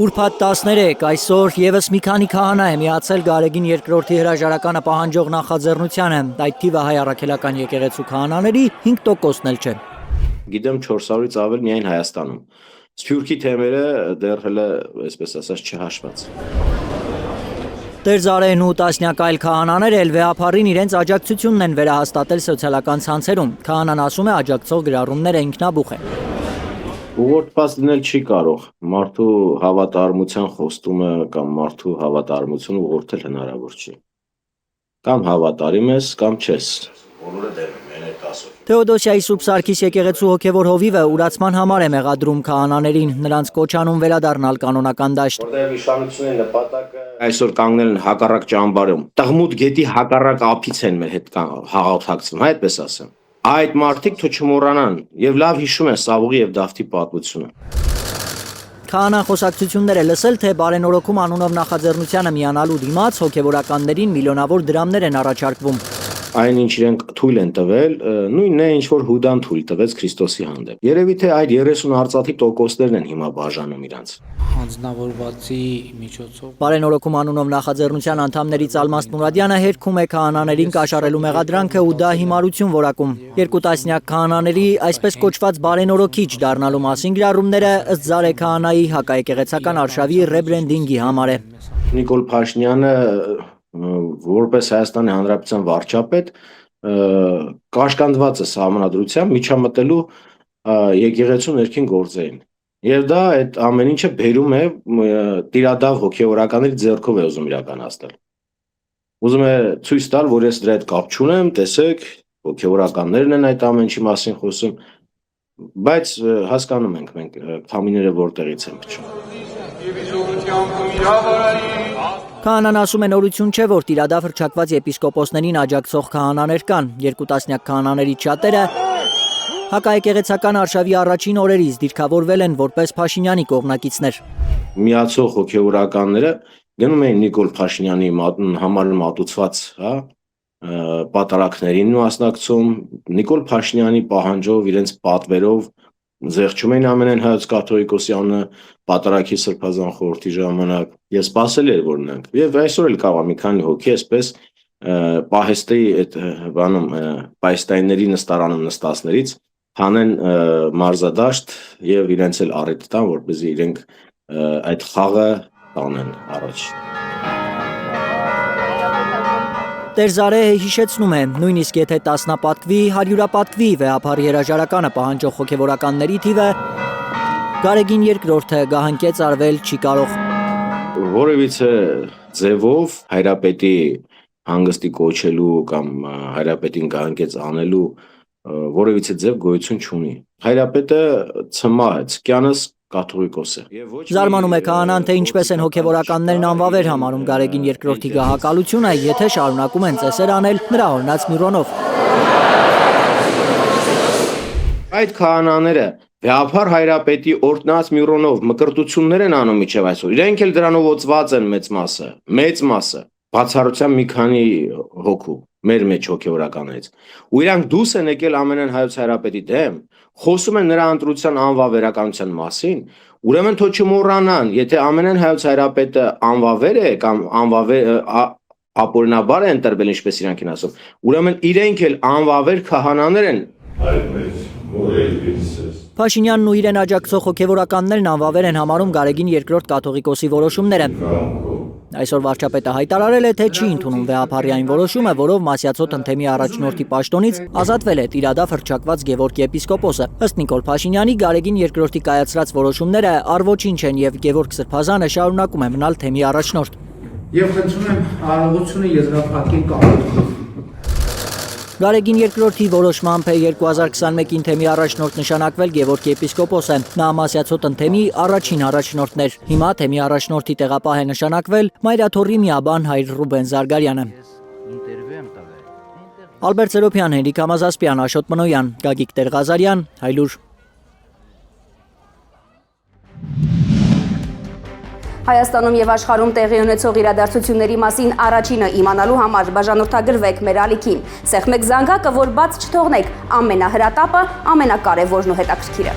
Ուրբաթ 13 այսօր եւս մի քանի քահանա է միացել Գարեգին II հրաժարականը պահանջող նախաձեռնությանը, այդ թիվը հայ առաքելական եկեղեցու քահանաների 5%-ն էլ չէ։ Գիտեմ 400-ից ավել միայն Հայաստանում։ Սփյուռքի թեմերը դեռ հələ, այսպես ասած, չհաշված։ Տեր Զարեն ու տասնյակ այլ քահանաներ էլ վեհապարին իրենց աջակցությունն են վերահաստատել սոցիալական ցանցերում։ Քահանան ասում է աջակցող գրառումները ինքնաբուխ են։ Ուղղորդված լինել չի կարող, մարդու հավատարմության խոստումը կամ մարդու հավատարմությունը ուղղորդել հնարավոր չի։ Կամ հավատարիմ ես, կամ չես։ Բոլորը դեմ են այդ ասում։ Թեոդոսիայի Սուրբ Սարգիս եկեղեցու հոգևոր հովիվը ուրացման համար է մեղադրում քահանաներին, նրանց կոչանում վերադառնալ կանոնական դաշտ։ Որտեղ իշխանությունների նպատակը այսօր կանգնել են հակառակ ճամբարում։ Տղմուտ գետի հակառակ ափից են մեր հետ հաղորդակցվում, այդպես ասեմ։ Այդ մարդիկ թո չմոռանան եւ լավ հիշում են Սավուղի եւ Դավթի պատմությունը։ Քահանան խոսակցություններ է լսել, թե բարենորոգում անունով նախաձեռնությանը միանալու դիմաց հոգևորականներին միլիոնավոր դրամներ են առաջարկվում։ Այն ինչ իրենք թույլ են տվել, նույնն է ինչ որ Հուդան թույլ տվեց Քրիստոսի հանդեպ։ Երևի թե այդ 30 արծաթի տոկոսներն են հիմա բաժանում իրանց։ Հանձնավորվածի միջոցով Բարենորոգում անունով նախաձեռնության անդամներից Ալմաս Մուրադյանը հերքում է քահանաներին կաշառելու մեղադրանքը ու դա հիմարություն որակում։ Երկու տասնյակ քահանաների այսպես կոչված բարենորոգիչ դառնալու մասին գրառումները ըստ Զարե քահանայի հակաեկեղեցական արշավի ռեբրենդինգի համար է։ Նիկոլ Փաշինյանը որպես Հայաստանի Հանրապետության վարչապետ կաշկանդված է սահմանադրությամբ միջամտելու եկեղեցու ներքին գործերին։ Եվ դա այդ ամեն ինչը բերում է տիրադավ հոգևորականների ձեռքով է ուզում իրականացնել։ Ուզում է ցույց տալ, որ ես դրա հետ կապ չունեմ, տեսեք, հոգևորականներն են այդ ամեն ինչի մասին խոսում, բայց հասկանում ենք մենք քամիները որտեղից են փչում։ Քահանան ասում է նորություն չէ, որ տիրադավ հռչակված եպիսկոպոսներին աջակցող քահանաներ կան։ Երկու տասնյակ քահանաներից շատերը հակաեկեղեցական արշավի առաջին օրերից դիրքավորվել են որպես Փաշինյանի կողմնակիցներ։ Միացող հոգևորականները գնում էին Նիկոլ Փաշինյանի համար մատուցված, պատարակներին մասնակցում, Նիկոլ Փաշինյանի պահանջով, իրենց պատվերով զեղչում էին ամենայն հայոց կաթողիկոսի անունը պատարակի սրբազան խորհրդի ժամանակ։ Ես սպասել էր որ նրանք։ Եվ այսօր էլ կա մի քանի հոգի այսպես պահեստի այդ բանում պայստայինների նստարանում նստածներից հանեն մարզադաշտ եւ իրենց էլ առիթ տան, որպեսզի իրենք այդ խաղը տանեն առաջ։ Տեր Զարե հիշեցնում է, նույնիսկ եթե տասնապատկվի, հարյուրապատկվի վեհապարի հրաժարականը պահանջող հոգևորականների թիվը, Գարեգին II գահանկեց արվել չի կարող։ Որևիցե ձևով հայրապետի հանգստի կոչելու կամ հայրապետին գահանկեց անելու որևիցե ձև գոյություն չունի։ Հայրապետը ցմա է, ցկյանս կաթողիկոս է։ Զարմանում է քահանան, թե ինչպես են հոգևորականներն անվավեր համարում Գարեգին II գահակալությունը, եթե շարունակում են ծեսեր անել նրա օրնած Միրոնով։ Այդ քահանաները վեհապար հայրապետի օրտնած Միրոնով մկրտություններ են անում իջև այսօր։ Իրենք էլ դրանով օծված են մեծ մասը, բացառությամբ մի քանի հոգու մեր մեջ հոգևորականներից։ Ու իրանք դուրս են եկել ամենայն հայոց հայրապետի դեմ, խոսում են նրա ընտրության անվավերականության մասին, ուրեմն թո չմոռանան, եթե ամենայն հայոց հայրապետը անվավեր է կամ ապօրինաբար է ընտրվել, ինչպես իրանք են ասում, ուրեմն իրենք էլ անվավեր քահանաներ են։ Փաշինյանն ու իրեն աջակցող հոգևորականներն անվավեր են համարում Գարեգին II կաթողիկոսի որոշումները։ Այսօր վարչապետը հայտարարել է, թե չի ընդունում վեհապարի այն որոշումը, որով Մասյացոտ ընթեմի առաջնորդի պաշտոնից ազատվել է տիրադավ հռչակված Գևորգ եպիսկոպոսը։ Ըստ Նիկոլ Փաշինյանի Գարեգին II կայացրած որոշումները առոչինչ են եւ Գևորգ Սրբազանը շարունակում է մնալ թեմի առաջնորդ։ Եվ խնդրում եմ արարողությունը եզրափակել կառույցը։ Գարեգին II որոշմամբ է 2021-ին թեմի առաջնորդ նշանակվել Գևորգ եպիսկոպոսը։ Նա Մասյացոտ ընթեմի առաջին առաջնորդն էր։ Հիմա թեմի առաջնորդի տեղապահ է նշանակվել Մայրաթոռի միաբան հայր Ռուբեն Զարգարյանը։ Ալբերտ Սերոփյան, Հենրիկ Համազասպյան, Աշոտ Մնոյան, Գագիկ Տեր-Ղազարյան, Հայլուր։ Հայաստանում եւ աշխարհում տեղի ունեցող իրադարձությունների մասին առաջինը իմանալու համար բաժանորդագրվեք մեր ալիքին։ Սեղմեք զանգակը, որ բաց չթողնեք ամենահրատապը, ամենակարևորն ու հետաքրքիրը։